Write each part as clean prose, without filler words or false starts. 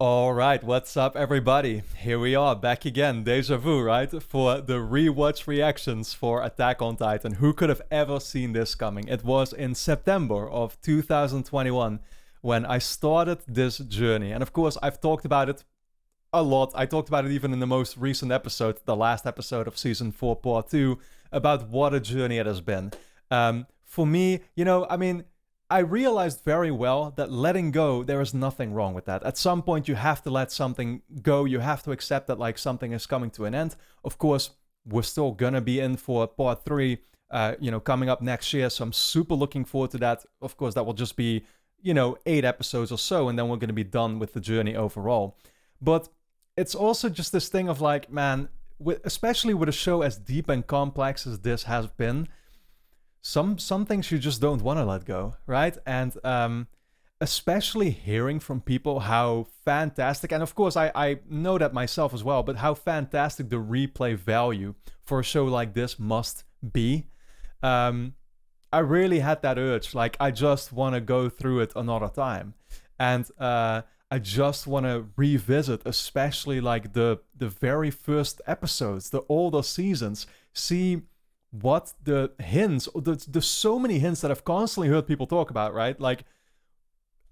All right, what's up, everybody? Here we are, back again, deja vu, right? For the rewatch reactions for Attack on Titan. Who could have ever seen this coming? It was in September of 2021 when I started this journey. And of course, I've talked about it a lot. I talked about it even in the most recent episode, the last episode of Season 4, Part 2, about what a journey it has been. For me, I realized very well that letting go, there is nothing wrong with that. At some point, you have to let something go. You have to accept that like something is coming to an end. Of course, we're still gonna be in for part three, coming up next year. So I'm super looking forward to that. Of course, that will just be, 8 episodes or so, and then we're gonna be done with the journey overall. But it's also just this thing of like, man, especially with a show as deep and complex as this has been, some things you just don't want to let go, right? And especially hearing from people how fantastic, and of course I know that myself as well, but how fantastic the replay value for a show like this must be. I really had that urge, like I just want to go through it another time, and I just want to revisit, especially like the very first episodes, the older seasons, see what the hints, there's so many hints that I've constantly heard people talk about, right? Like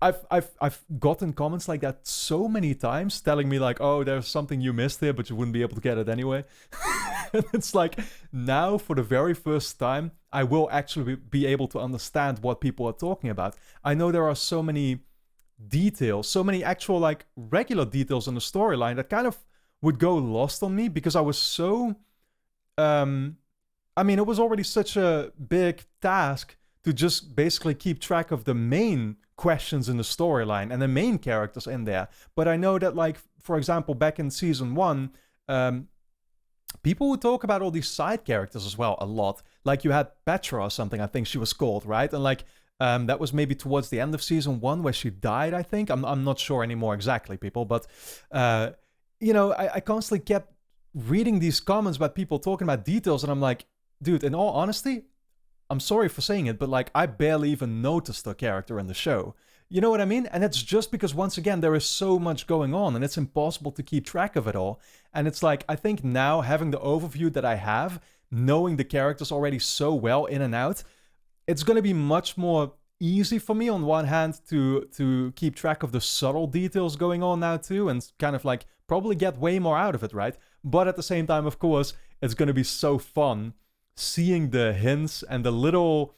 I've gotten comments like that so many times telling me like, oh, there's something you missed here, but you wouldn't be able to get it anyway. And it's like, now for the very first time, I will actually be able to understand what people are talking about. I know there are so many details, so many actual like regular details in the storyline that kind of would go lost on me because I was so it was already such a big task to just basically keep track of the main questions in the storyline and the main characters in there. But I know that, like, for example, back in season 1, people would talk about all these side characters as well a lot. Like, you had Petra or something, I think she was called, right? And, like, that was maybe towards the end of season 1 where she died, I think. I'm not sure anymore exactly, people. But, I constantly kept reading these comments about people talking about details, and I'm like, dude, in all honesty, I'm sorry for saying it, but like I barely even noticed the character in the show. You know what I mean? And it's just because, once again, there is so much going on and it's impossible to keep track of it all. And it's like, I think now having the overview that I have, knowing the characters already so well in and out, it's going to be much more easy for me on one hand to keep track of the subtle details going on now too, and kind of like probably get way more out of it, right? But at the same time, of course, it's going to be so fun seeing the hints and the little,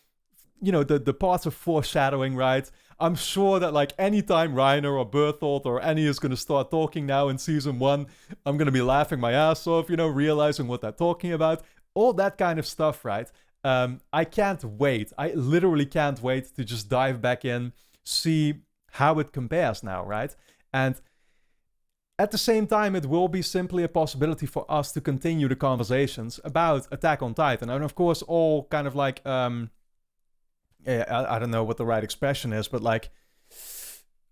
the parts of foreshadowing, right? I'm sure that like anytime Reiner or Berthold or Annie is going to start talking now in season 1, I'm going to be laughing my ass off, realizing what they're talking about. All that kind of stuff, right? I can't wait. I literally can't wait to just dive back in, see how it compares now, right? And at the same time, it will be simply a possibility for us to continue the conversations about Attack on Titan. And of course, all kind of like, I don't know what the right expression is, but like,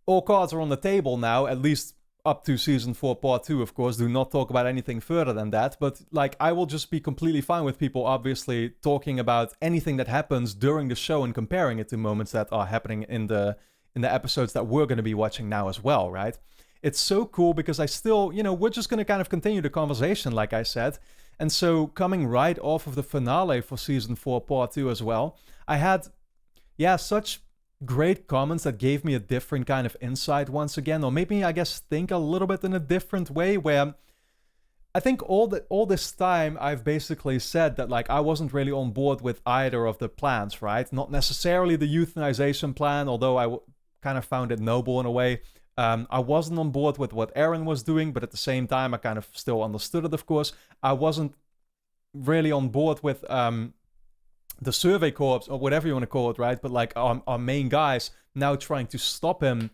all cards are on the table now, at least up to season 4, part 2, of course. Do not talk about anything further than that. But like, I will just be completely fine with people, obviously, talking about anything that happens during the show and comparing it to moments that are happening in the episodes that we're going to be watching now as well, right? It's so cool because I still, we're just going to kind of continue the conversation, like I said. And so coming right off of the finale for season 4, part 2 as well, I had, such great comments that gave me a different kind of insight once again, or maybe, I guess, think a little bit in a different way, where I think all this time I've basically said that like I wasn't really on board with either of the plans, right? Not necessarily the euthanization plan, although I kind of found it noble in a way. I wasn't on board with what Eren was doing, but at the same time, I kind of still understood it, of course. I wasn't really on board with the Survey Corps, or whatever you want to call it, right? But like our main guys now trying to stop him,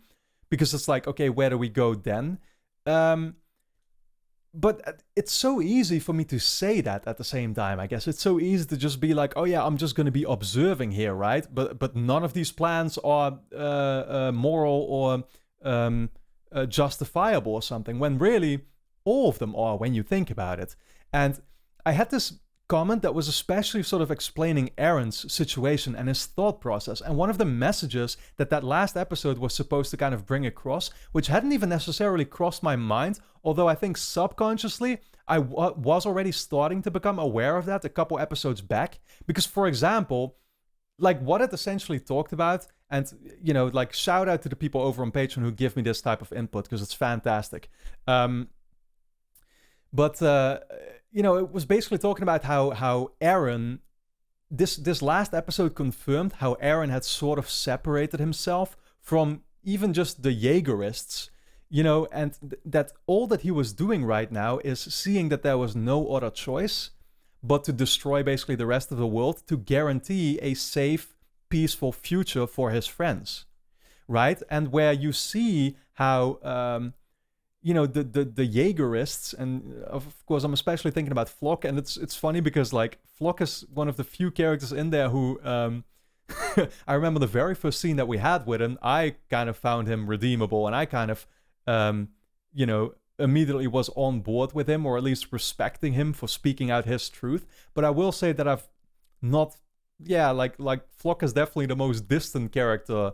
because it's like, okay, where do we go then? But it's so easy for me to say that at the same time, I guess. It's so easy to just be like, oh yeah, I'm just going to be observing here, right? But none of these plans are moral or justifiable or something, when really all of them are, when you think about it. And I had this comment that was especially sort of explaining Aaron's situation and his thought process. And one of the messages that last episode was supposed to kind of bring across, which hadn't even necessarily crossed my mind, although I think subconsciously I was already starting to become aware of that a couple episodes back. Because, for example, like what it essentially talked about, and, you know, like shout out to the people over on Patreon who give me this type of input because it's fantastic. But you know, it was basically talking about how Aaron, this last episode confirmed how Aaron had sort of separated himself from even just the Jaegerists, you know, and that all that he was doing right now is seeing that there was no other choice but to destroy basically the rest of the world to guarantee a safe, peaceful future for his friends, right? And where you see how, you know, the Jaegerists, and of course I'm especially thinking about Flock, and it's funny because like Flock is one of the few characters in there who, I remember the very first scene that we had with him, I kind of found him redeemable, and I kind of, you know, immediately was on board with him, or at least respecting him for speaking out his truth. But I will say that I've not, yeah, like Flock is definitely the most distant character.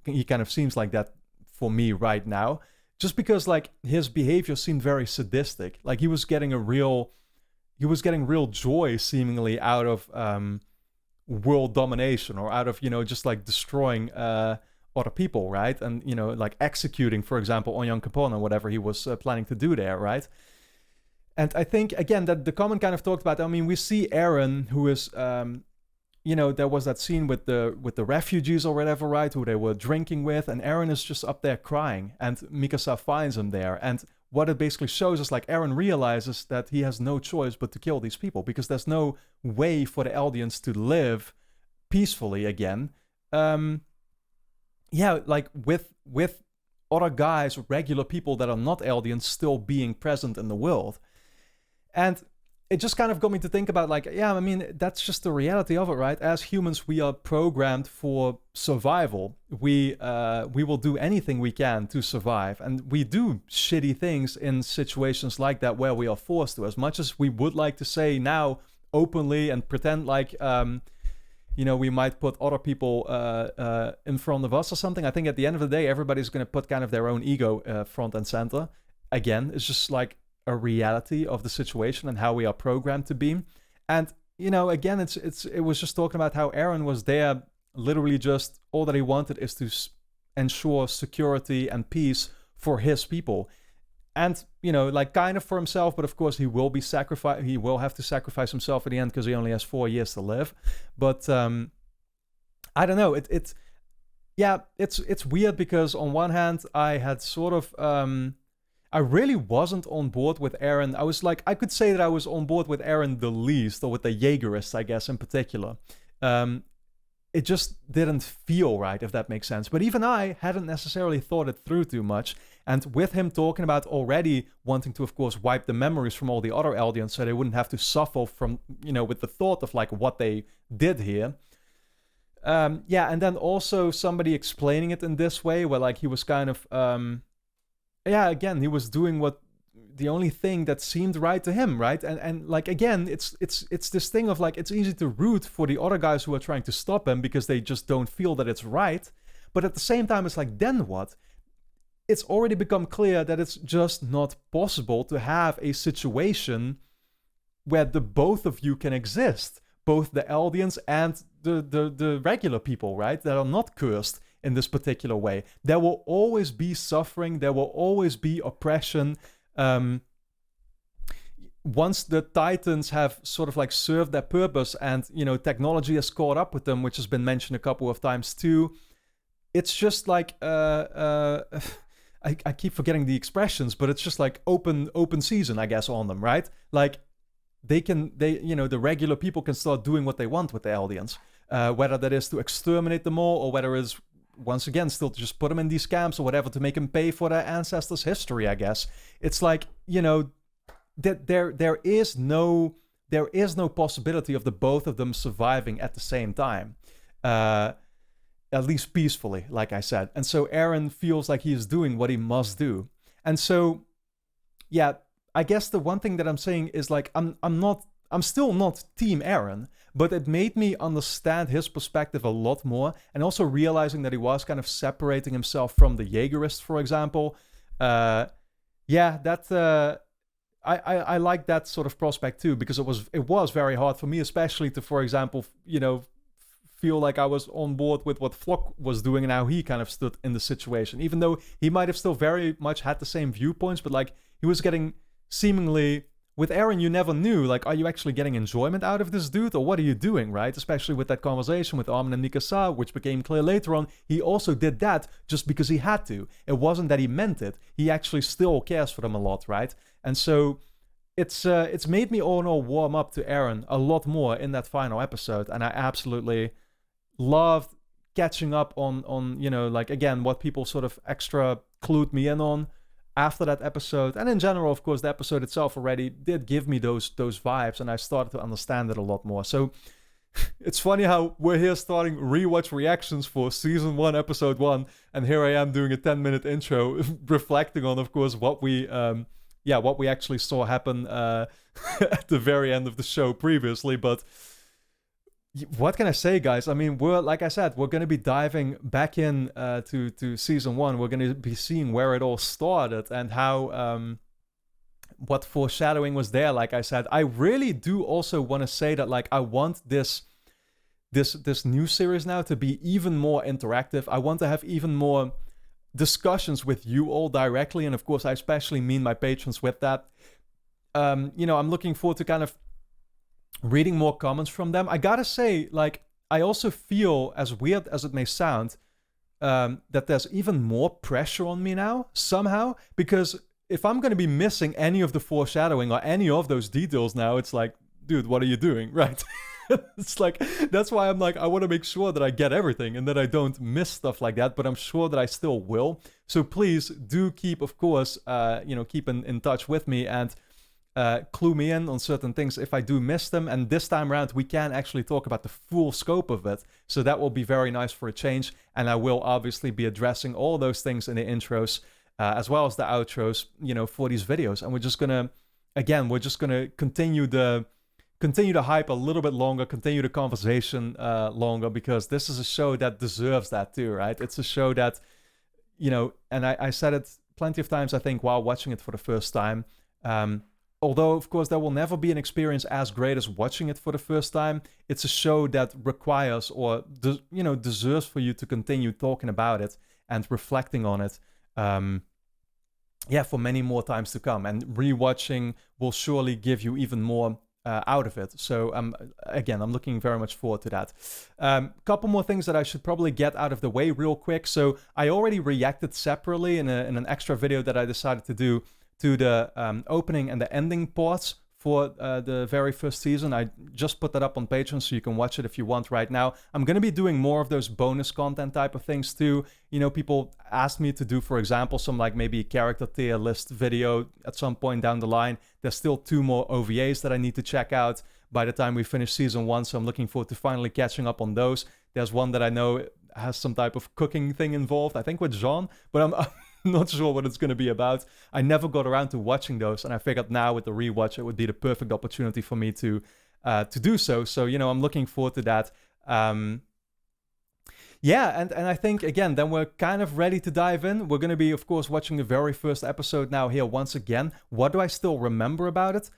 He kind of seems like that for me right now, just because like his behavior seemed very sadistic. Like he was getting real joy seemingly out of world domination, or out of, you know, just like destroying other people, right? And, you know, like executing, for example, Onyan Capone or whatever he was planning to do there, right? And I think, again, that the comment kind of talked about, I mean, we see Aaron, who is, you know, there was that scene with the refugees or whatever, right, who they were drinking with, and Aaron is just up there crying, and Mikasa finds him there. And what it basically shows is like Aaron realizes that he has no choice but to kill these people, because there's no way for the Eldians to live peacefully again. Yeah, like with other guys, regular people that are not Eldians still being present in the world. And it just kind of got me to think about like, yeah, I mean, that's just the reality of it, right? As humans, we are programmed for survival. We will do anything we can to survive. And we do shitty things in situations like that where we are forced to. As much as we would like to say now openly and pretend like, you know, we might put other people in front of us or something. I think at the end of the day, everybody's going to put kind of their own ego front and center. Again, it's just like a reality of the situation and how we are programmed to be. And, you know, again, it was just talking about how Aaron was there, literally just all that he wanted is to ensure security and peace for his people. And, you know, like kind of for himself, but of course he will be sacrificed. He will have to sacrifice himself at the end because he only has 4 years to live. But I don't know. It's weird because on one hand I had sort of I really wasn't on board with Aaron. I was like, I could say that I was on board with Aaron the least, or with the Jaegerists, I guess, in particular. It just didn't feel right, if that makes sense. But even I hadn't necessarily thought it through too much. And with him talking about already wanting to, of course, wipe the memories from all the other Eldians so they wouldn't have to suffer from, you know, with the thought of like what they did here. Yeah, and then also somebody explaining it in this way, where like he was kind of, yeah, again, he was doing what the only thing that seemed right to him, right? And like again, it's this thing of like it's easy to root for the other guys who are trying to stop him because they just don't feel that it's right. But at the same time, it's like, then what? It's already become clear that it's just not possible to have a situation where the both of you can exist, both the Eldians and the regular people, right? That are not cursed in this particular way. There will always be suffering. There will always be oppression. Once the Titans have sort of like served their purpose and, you know, technology has caught up with them, which has been mentioned a couple of times too, it's just like, I keep forgetting the expressions, but it's just like open season, I guess, on them, right? Like they you know, the regular people can start doing what they want with the Eldians, whether that is to exterminate them all, or whether it's, once again, still to just put them in these camps or whatever to make them pay for their ancestors' history, I guess. It's like, you know, that there is no possibility of the both of them surviving at the same time. At least peacefully, like I said. And so Aaron feels like he is doing what he must do. And so, yeah, I guess the one thing that I'm saying is like, I'm not I'm still not Team Aaron, but it made me understand his perspective a lot more, and also realizing that he was kind of separating himself from the Jaegerists, for example. Yeah, that I like that sort of prospect too, because it was very hard for me, especially to, for example, feel like I was on board with what Flock was doing and how he kind of stood in the situation, even though he might have still very much had the same viewpoints, but like he was getting seemingly. With Aaron, you never knew, like, are you actually getting enjoyment out of this dude, or what are you doing, right? Especially with that conversation with Armin and Mikasa, which became clear later on. He also did that just because he had to. It wasn't that he meant it. He actually still cares for them a lot, right? And so it's made me all in all warm up to Aaron a lot more in that final episode, and I absolutely loved catching up on like, again, what people sort of extra clued me in on after that episode. And in general, of course, the episode itself already did give me those vibes, and I started to understand it a lot more. So it's funny how we're here starting rewatch reactions for season 1, episode 1, and here I am doing a 10-minute intro reflecting on, of course, what we actually saw happen at the very end of the show previously. But what can I say, guys? I mean, like I said, we're going to be diving back in to season 1. We're going to be seeing where it all started and how what foreshadowing was there. Like I said, I really do also want to say that, like, I want this new series now to be even more interactive. I want to have even more discussions with you all directly, and of course, I especially mean my patrons with that. I'm looking forward to kind of reading more comments from them. I gotta say, like, I also feel, as weird as it may sound, that there's even more pressure on me now, somehow, because if I'm gonna be missing any of the foreshadowing or any of those details now, it's like, dude, what are you doing, right? It's like, that's why I'm like, I want to make sure that I get everything and that I don't miss stuff like that, but I'm sure that I still will. So please do keep, of course, keep in touch with me and clue me in on certain things if I do miss them. And this time around, we can actually talk about the full scope of it. So that will be very nice for a change. And I will obviously be addressing all those things in the intros, as well as the outros, for these videos. And we're just gonna continue the hype a little bit longer, continue the conversation longer, because this is a show that deserves that too, right? It's a show that, and I said it plenty of times, I think, while watching it for the first time. Although, of course, there will never be an experience as great as watching it for the first time. It's a show that requires or, deserves for you to continue talking about it and reflecting on it. For many more times to come. And rewatching will surely give you even more out of it. So, again, I'm looking very much forward to that. Couple more things that I should probably get out of the way real quick. So, I already reacted separately in an extra video that I decided to do to the opening and the ending parts for the very first season. I just put that up on Patreon, so you can watch it if you want right now. I'm going to be doing more of those bonus content type of things too. People asked me to do, for example, some like maybe character tier list video at some point down the line. There's still 2 more OVAs that I need to check out by the time we finish season 1, so I'm looking forward to finally catching up on those. There's one that I know has some type of cooking thing involved, I think with Jean, but I'm not sure what it's going to be about. I never got around to watching those, and I figured now with the rewatch, it would be the perfect opportunity for me to do so. So, I'm looking forward to that. And I think, again, then we're kind of ready to dive in. We're going to be, of course, watching the very first episode now here once again. What do I still remember about it?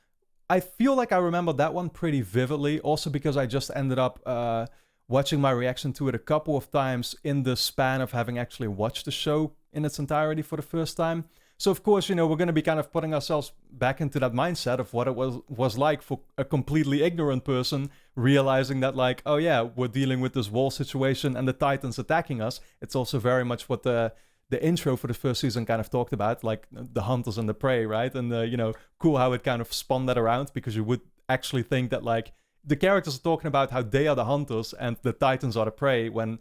I feel like I remember that one pretty vividly, also because I just ended up watching my reaction to it a couple of times in the span of having actually watched the show in its entirety for the first time. So, of course, we're going to be kind of putting ourselves back into that mindset of what it was like for a completely ignorant person, realizing that, like, oh yeah, we're dealing with this wall situation and the Titans attacking us. It's also very much what the intro for the first season kind of talked about, like the hunters and the prey, right? And, cool how it kind of spun that around, because you would actually think that, like, the characters are talking about how they are the hunters and the Titans are the prey, when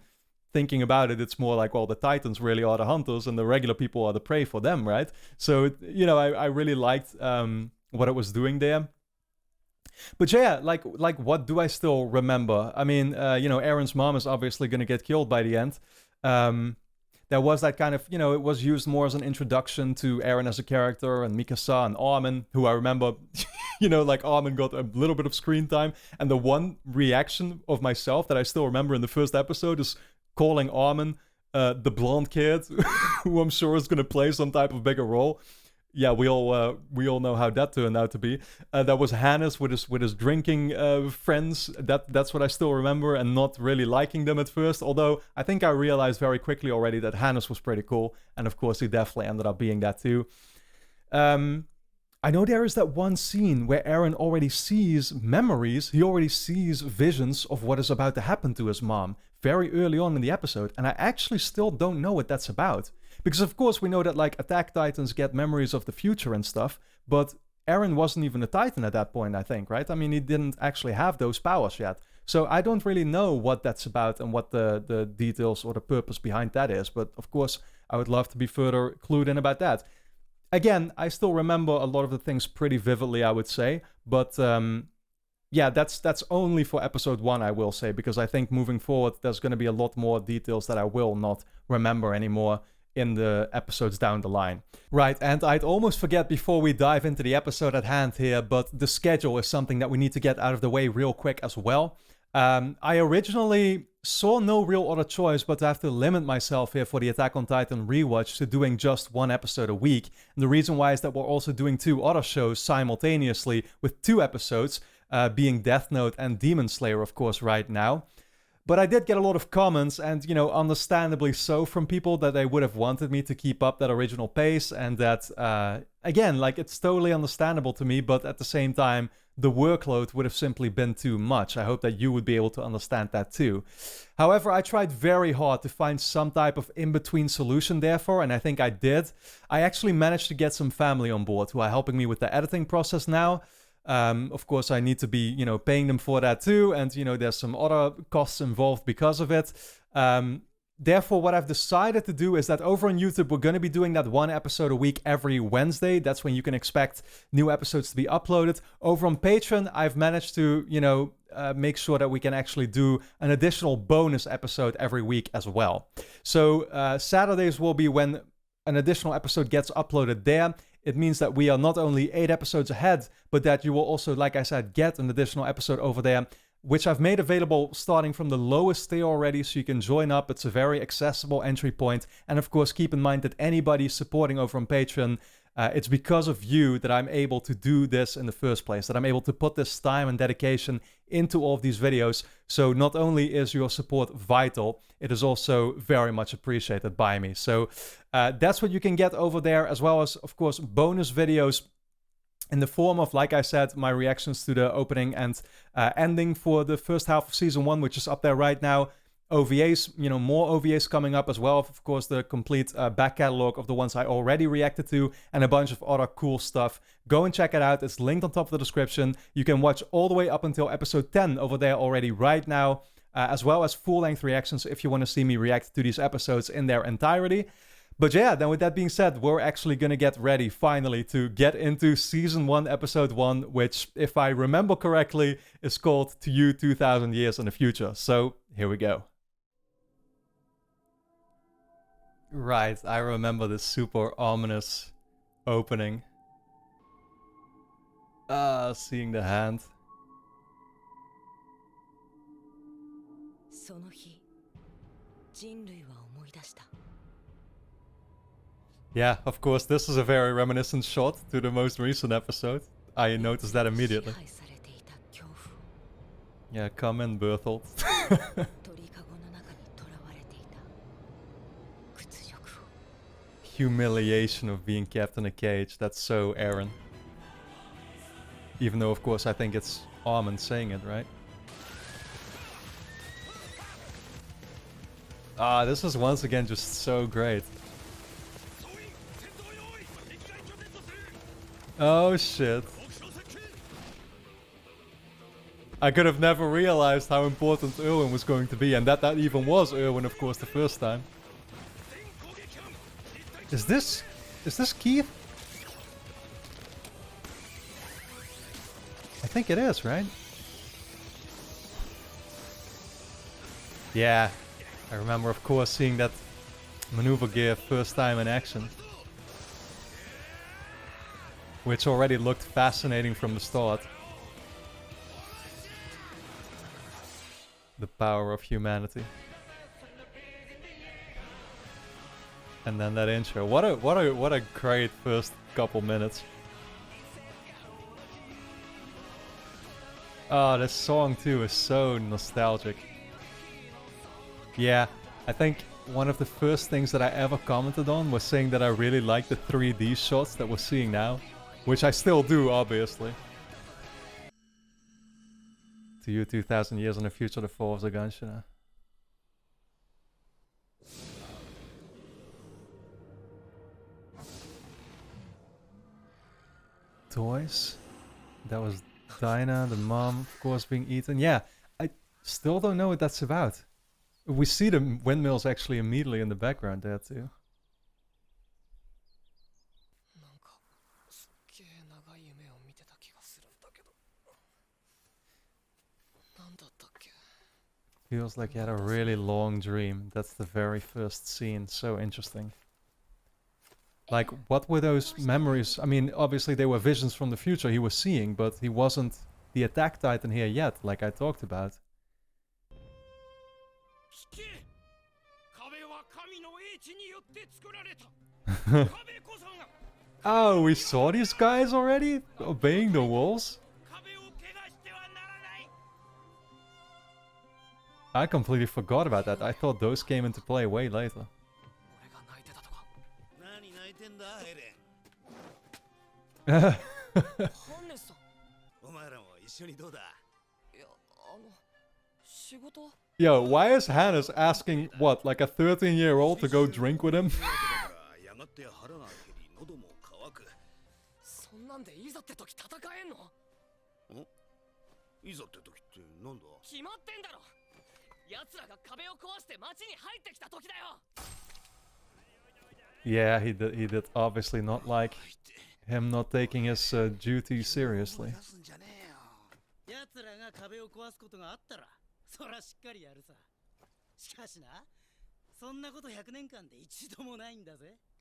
thinking about it, it's more like, well, the Titans really are the hunters and the regular people are the prey for them, right? So, I really liked what it was doing there. But yeah, like what do I still remember? I mean, Aaron's mom is obviously going to get killed by the end. There was that kind of, it was used more as an introduction to Aaron as a character, and Mikasa and Armin, who I remember you know, like Armin got a little bit of screen time. And the one reaction of myself that I still remember in the first episode is calling Armin the blonde kid, who I'm sure is going to play some type of bigger role. Yeah, we all know how that turned out to be. That was Hannes with his drinking friends. That's what I still remember, and not really liking them at first. Although I think I realized very quickly already that Hannes was pretty cool, and of course he definitely ended up being that too. I know there is that one scene where Eren already sees memories. He already sees visions of what is about to happen to his mom very early on in the episode, and I actually still don't know what that's about. Because of course we know that like Attack Titans get memories of the future and stuff, but Eren wasn't even a Titan at that point, I think, right? I mean, he didn't actually have those powers yet. So I don't really know what that's about and what the details or the purpose behind that is. But of course, I would love to be further clued in about that. Again, I still remember a lot of the things pretty vividly, I would say. But yeah, that's only for episode 1, I will say, because I think moving forward, there's going to be a lot more details that I will not remember anymore in the episodes down the line. Right, and I'd almost forget before we dive into the episode at hand here, but the schedule is something that we need to get out of the way real quick as well. I originally saw no real other choice but to have to limit myself here for the Attack on Titan rewatch to doing just 1 episode a week. And the reason why is that we're also doing 2 other shows simultaneously with 2 episodes, being Death Note and Demon Slayer, of course, right now. But I did get a lot of comments, and, you know, understandably so, from people that they would have wanted me to keep up that original pace, and that, again, like, it's totally understandable to me, but at the same time, the workload would have simply been too much. I hope that you would be able to understand that too. However, I tried very hard to find some type of in-between solution therefore, and I think I did. I actually managed to get some family on board who are helping me with the editing process now. Of course, I need to be, you know, paying them for that too. And, you know, there's some other costs involved because of it. Therefore, what I've decided to do is that over on YouTube, we're going to be doing that 1 episode a week every Wednesday. That's when you can expect new episodes to be uploaded. Over on Patreon, I've managed to, you know, make sure that we can actually do an additional bonus episode every week as well. So Saturdays will be when an additional episode gets uploaded there. It means that we are not only 8 episodes ahead, but that you will also, like I said, get an additional episode over there, which I've made available starting from the lowest tier already, so you can join up. It's a very accessible entry point. And of course, keep in mind that anybody supporting over on Patreon, it's because of you that I'm able to do this in the first place, that I'm able to put this time and dedication into all of these videos. So not only is your support vital, it is also very much appreciated by me. So that's what you can get over there, as well as, of course, bonus videos in the form of, like I said, my reactions to the opening and ending for the first half of Season 1, which is up there right now. OVAs, you know, more OVAs coming up as well. Of course, the complete back catalog of the ones I already reacted to, and a bunch of other cool stuff. Go and check it out. It's linked on top of the description. You can watch all the way up until episode 10 over there already right now, as well as full-length reactions if you want to see me react to these episodes in their entirety. But yeah, then with that being said, we're actually going to get ready finally to get into Season 1, Episode 1, which, if I remember correctly, is called To You 2000 Years in the Future. So here we go. Right, I remember this super ominous opening. Seeing the hand. Yeah, of course, this is a very reminiscent shot to the most recent episode. I noticed that immediately. Yeah, come in, Berthold. Humiliation of being kept in a cage. That's so Eren. Even though, of course, I think it's Armin saying it, right? This is once again just so great. Oh shit. I could have never realized how important Erwin was going to be, and that even was Erwin, of course, the first time. Is this Keith? I think it is, right? Yeah, I remember, of course, seeing that maneuver gear first time in action. which already looked fascinating from the start. The power of humanity. And then that intro. What a great first couple minutes. Oh, this song too is so nostalgic. Yeah, I think one of the first things that I ever commented on was saying that I really like the 3D shots that we're seeing now. Which I still do, obviously. To you, 2,000 years in the future, the fall of the Ganshina. Toys? That was Dinah, the mom, of course, being eaten. Yeah, I still don't know what that's about. We see the windmills actually immediately in the background there too. Feels like he had a really long dream. That's the very first scene. So interesting. Like, what were those memories? I mean, obviously they were visions from the future he was seeing, but he wasn't the attack titan here yet, like I talked about. Oh, we saw these guys already? Obeying the walls? I completely forgot about that. I thought those came into play way later. Yo, why is Hannes asking, what, like a 13-year-old to go drink with him? Yeah, he did obviously not like him not taking his duty seriously.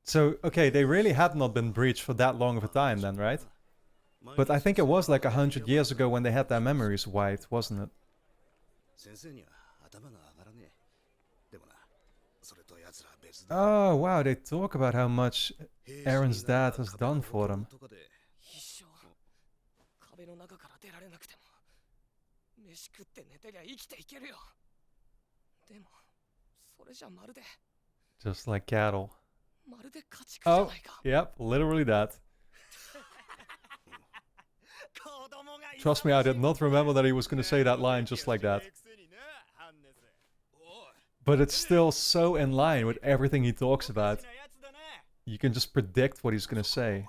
So, okay, they really had not been breached for that long of a time then, right? But I think it was like 100 years ago when they had their memories wiped, wasn't it? Oh, wow, they talk about how much Aaron's dad has done for them. Just like cattle. Oh, yep, literally that. Trust me, I did not remember that he was going to say that line just like that. But it's still so in line with everything he talks about. You can just predict what he's going to say.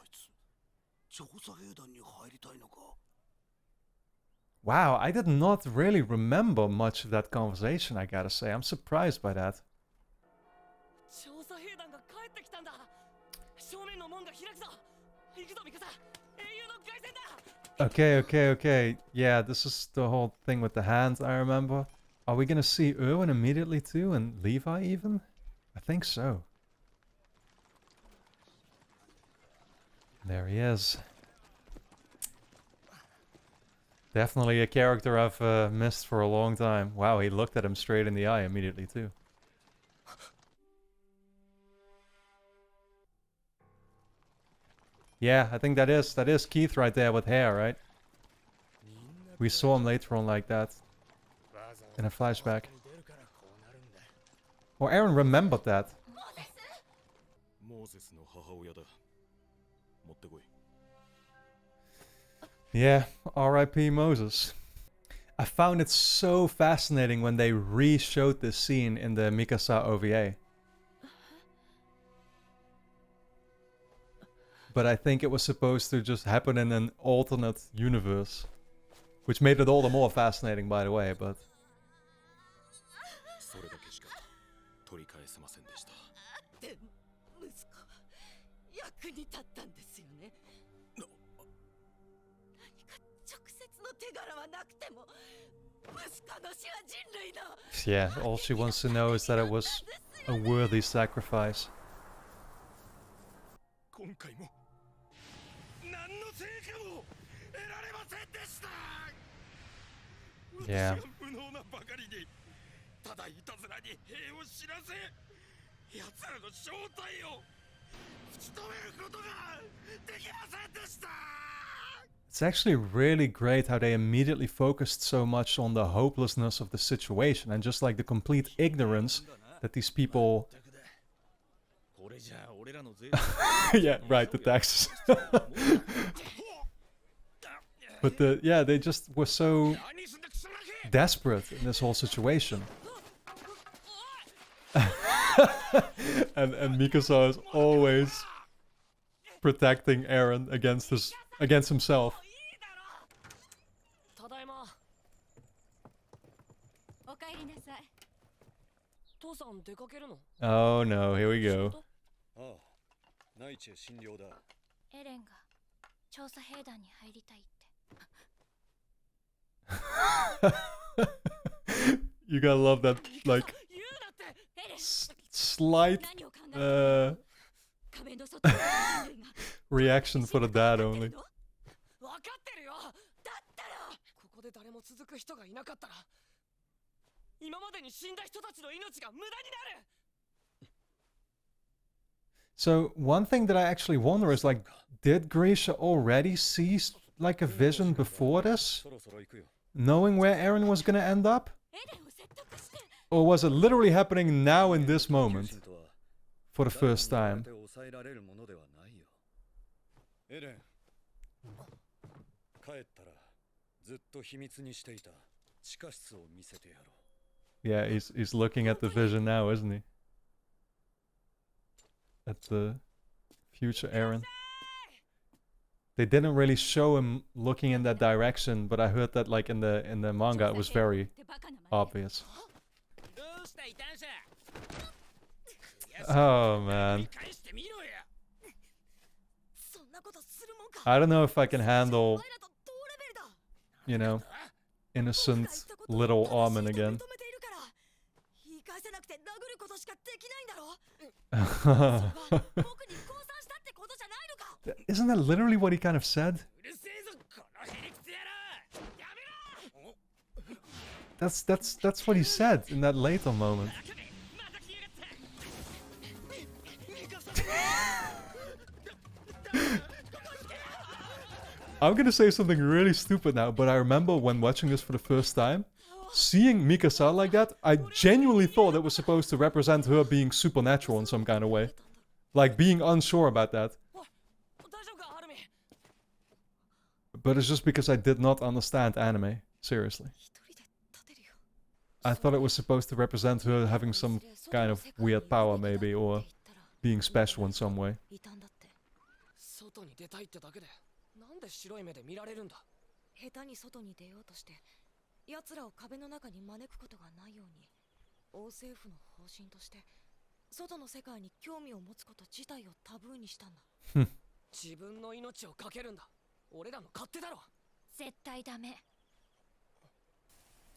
Wow, I did not really remember much of that conversation, I gotta say. I'm surprised by that. Okay. Yeah, this is the whole thing with the hand, I remember. Are we gonna see Erwin immediately too, and Levi even? I think so. There he is. Definitely a character I've missed for a long time. Wow, he looked at him straight in the eye immediately too. Yeah, I think that is Keith right there with hair, right? We saw him later on like that. In a flashback. Or Aaron remembered that. Yeah, R.I.P. Moses. I found it so fascinating when they re-showed this scene in the Mikasa OVA. But I think it was supposed to just happen in an alternate universe. Which made it all the more fascinating, by the way, but... Yeah, all she wants to know is that it was a worthy Yeah. It's actually really great how they immediately focused so much on the hopelessness of the situation and just like the complete ignorance that these people... Yeah, right, the taxes. But they just were so desperate in this whole situation. and Mikasa is always protecting Eren against himself. Oh no, here we go. You gotta love that, like, slight reaction for the dad only. So one thing that I actually wonder is, like, did Grisha already see like a vision before this, knowing where Eren was gonna end up? Or was it literally happening now in this moment for the first time? Yeah, he's looking at the vision now, isn't he? At the future Eren. They didn't really show him looking in that direction, but I heard that, like, in the manga it was very obvious. Oh man. I don't know if I can handle, you know, innocent little Armin again. Isn't that literally what he kind of said? That's what he said in that later moment. I'm gonna say something really stupid now, but I remember when watching this for the first time, seeing Mikasa like that, I genuinely thought it was supposed to represent her being supernatural in some kind of way. Like, being unsure about that. But it's just because I did not understand anime. Seriously. I thought it was supposed to represent her having some kind of weird power, maybe, or being special in some way.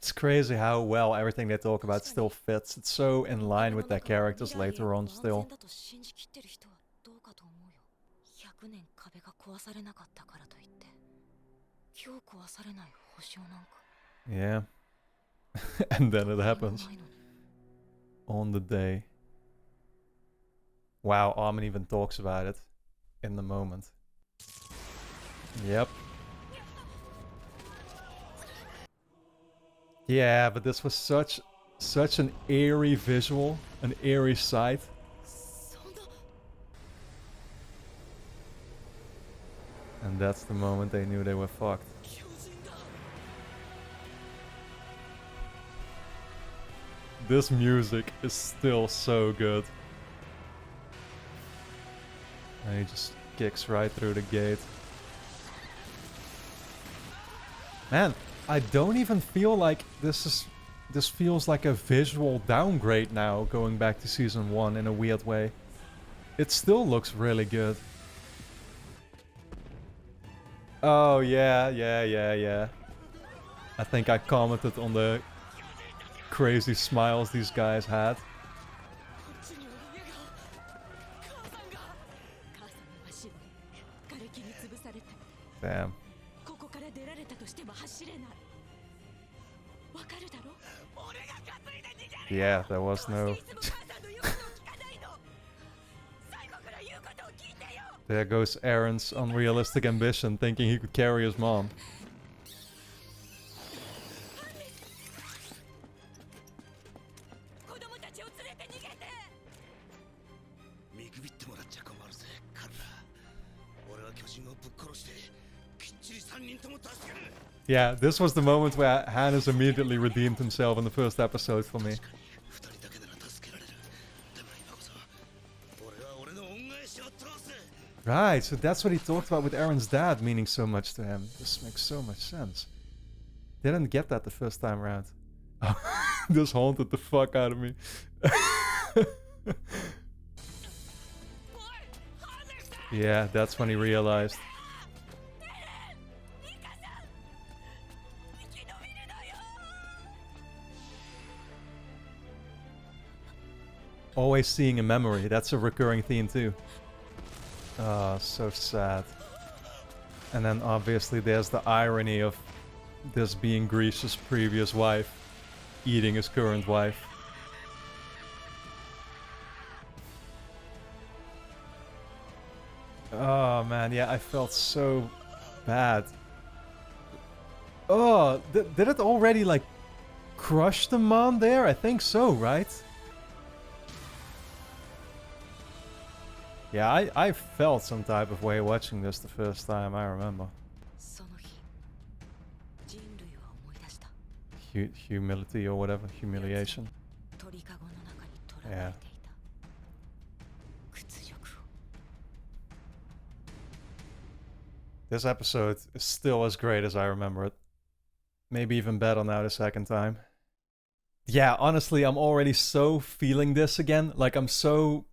It's crazy how well everything they talk about still fits. It's so in line with their characters later on still. Yeah. And then it happens. On the day. Wow, Armin even talks about it in the moment. Yep. Yeah, but this was such an eerie visual, an eerie sight. And that's the moment they knew they were fucked. This music is still so good. And he just kicks right through the gate. Man, I don't even feel like this feels like a visual downgrade now, going back to season 1 in a weird way. It still looks really good. Oh yeah. I think I commented on the crazy smiles these guys had. Damn. Yeah, there was no... There goes Aaron's unrealistic ambition, thinking he could carry his mom. Yeah, this was the moment where Hannes immediately redeemed himself in the first episode for me. Right, so that's what he talked about with Aaron's dad meaning so much to him. This makes so much sense. Didn't get that the first time around. This haunted the fuck out of me. Yeah, that's when he realized. Always seeing a memory, that's a recurring theme too. Oh, so sad. And then obviously there's the irony of this being Grisha's previous wife eating his current wife. Oh man, yeah, I felt so bad. Oh, did it already like crush the mom there? I think so, right? Yeah, I felt some type of way watching this the first time, I remember. Humility or whatever, humiliation. Yeah. This episode is still as great as I remember it. Maybe even better now the second time. Yeah, honestly, I'm already so feeling this again. Like, I'm so,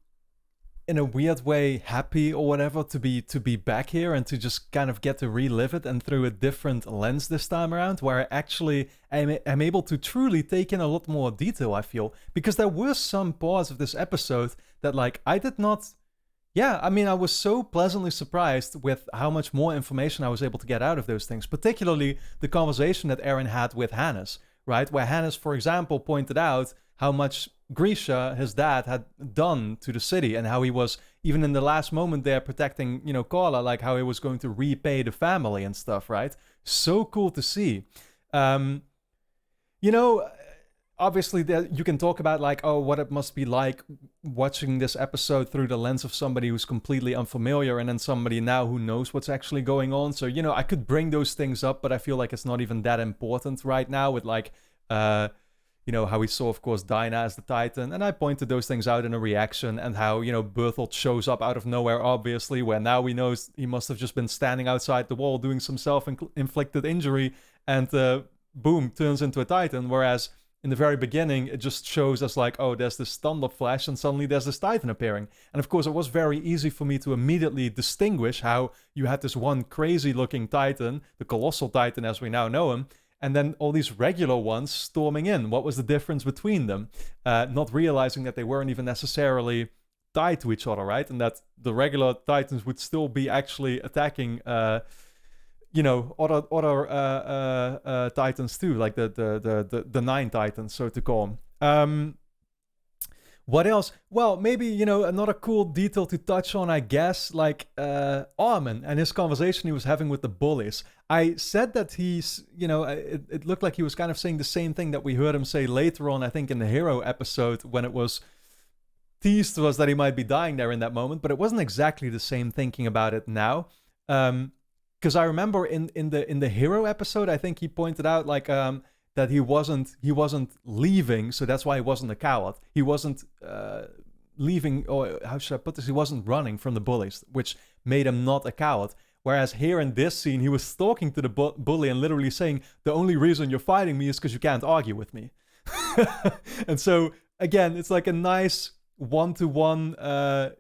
in a weird way, happy or whatever to be back here and to just kind of get to relive it, and through a different lens this time around, where I actually am able to truly take in a lot more detail, I feel. Because there were some parts of this episode that, like, I did not... Yeah, I mean, I was so pleasantly surprised with how much more information I was able to get out of those things, particularly the conversation that Aaron had with Hannes, right? Where Hannes, for example, pointed out how much Grisha, his dad, had done to the city, and how he was, even in the last moment there, protecting, you know, Carla, like how he was going to repay the family and stuff, right? So cool to see. You know, obviously you can talk about like, oh, what it must be like watching this episode through the lens of somebody who's completely unfamiliar, and then somebody now who knows what's actually going on. So, you know, I could bring those things up, but I feel like it's not even that important right now with like, you know, how we saw, of course, Dinah as the Titan. And I pointed those things out in a reaction, and how, you know, Berthold shows up out of nowhere, obviously, where now we know he must have just been standing outside the wall doing some self-inflicted injury, and boom, turns into a Titan. Whereas in the very beginning, it just shows us like, oh, there's this thunder flash, and suddenly there's this Titan appearing. And of course, it was very easy for me to immediately distinguish how you had this one crazy-looking Titan, the Colossal Titan as we now know him, and then all these regular ones storming in. What was the difference between them? Not realizing that they weren't even necessarily tied to each other, right? And that the regular Titans would still be actually attacking, you know, other Titans too, like the 9 Titans, so to call them. What else? Well, maybe, you know, another cool detail to touch on, I guess, like Armin and his conversation he was having with the bullies. I said that he's, you know, it looked like he was kind of saying the same thing that we heard him say later on, I think, in the Hero episode, when it was teased to us that he might be dying there in that moment, but it wasn't exactly the same thinking about it now. Because I remember in the Hero episode, I think he pointed out like that he wasn't leaving, so that's why he wasn't a coward. He wasn't leaving, or how should I put this? He wasn't running from the bullies, which made him not a coward. Whereas here in this scene, he was talking to the bully and literally saying, "The only reason you're fighting me is because you can't argue with me." And so again, it's like a nice one-to-one.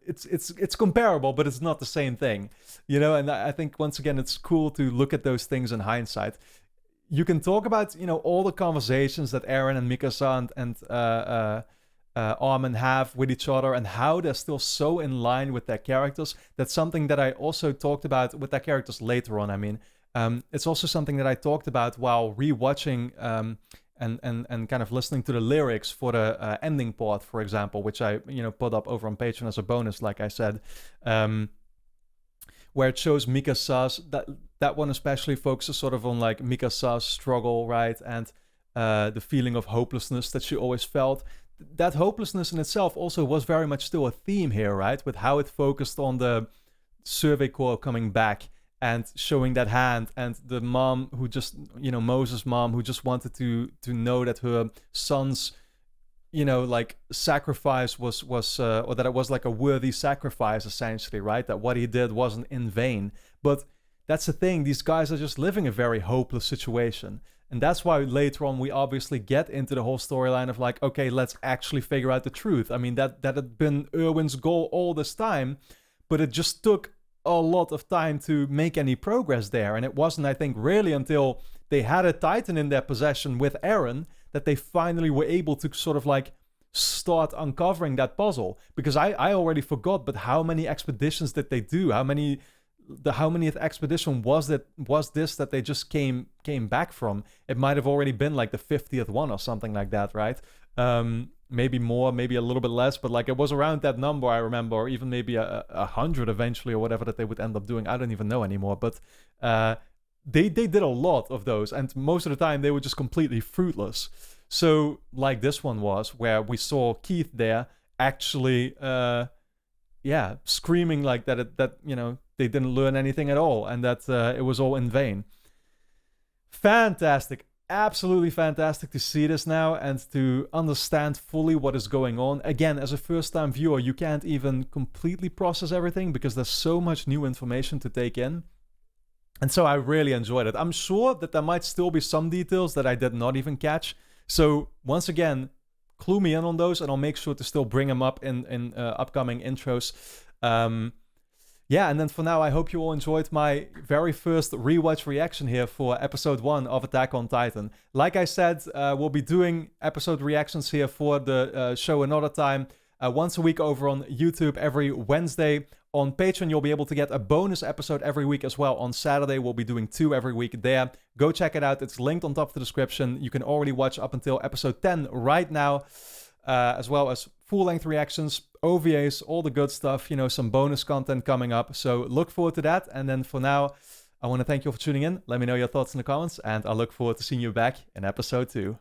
It's comparable, but it's not the same thing, you know. And I think once again, it's cool to look at those things in hindsight. You can talk about, you know, all the conversations that Eren and Mikasa Armin have with each other, and how they're still so in line with their characters. That's something that I also talked about with their characters later on. I mean, it's also something that I talked about while rewatching and kind of listening to the lyrics for the ending part, for example, which I put up over on Patreon as a bonus, like I said, where it shows Mikasa's, that one especially focuses sort of on like Mikasa's struggle, right, and the feeling of hopelessness that she always felt. That hopelessness in itself also was very much still a theme here, right, with how it focused on the Survey Corps coming back and showing that hand, and the mom who just, Moses' mom, who just wanted to know that her son's, like sacrifice was or that it was like a worthy sacrifice, essentially, right? That what he did wasn't in vain. But that's the thing, these guys are just living a very hopeless situation. And that's why later on we obviously get into the whole storyline of like, okay, let's actually figure out the truth. I mean, that had been Erwin's goal all this time, but it just took a lot of time to make any progress there. And it wasn't, I think, really until they had a Titan in their possession with Eren that they finally were able to sort of like start uncovering that puzzle. Because I already forgot, but how many expeditions did they do? How many expedition was this that they just came back from? It might have already been like the 50th one or something like that, right? Maybe more, maybe a little bit less, but like it was around that number, I remember, or even maybe 100 eventually, or whatever that they would end up doing. I don't even know anymore, but they did a lot of those, and most of the time they were just completely fruitless. So like this one was, where we saw Keith there actually screaming like that they didn't learn anything at all, and that it was all in vain. Fantastic. Absolutely fantastic to see this now and to understand fully what is going on. Again, as a first-time viewer, you can't even completely process everything because there's so much new information to take in. And so I really enjoyed it. I'm sure that there might still be some details that I did not even catch. So once again, clue me in on those, and I'll make sure to still bring them up in upcoming intros. And then for now, I hope you all enjoyed my very first rewatch reaction here for episode 1 of Attack on Titan. Like I said, we'll be doing episode reactions here for the show another time, once a week over on YouTube every Wednesday. On Patreon, you'll be able to get a bonus episode every week as well. On Saturday, we'll be doing 2 every week there. Go check it out. It's linked on top of the description. You can already watch up until episode 10 right now, as well as full-length reactions, OVAs, all the good stuff, some bonus content coming up. So look forward to that. And then for now, I want to thank you all for tuning in. Let me know your thoughts in the comments, and I look forward to seeing you back in episode 2.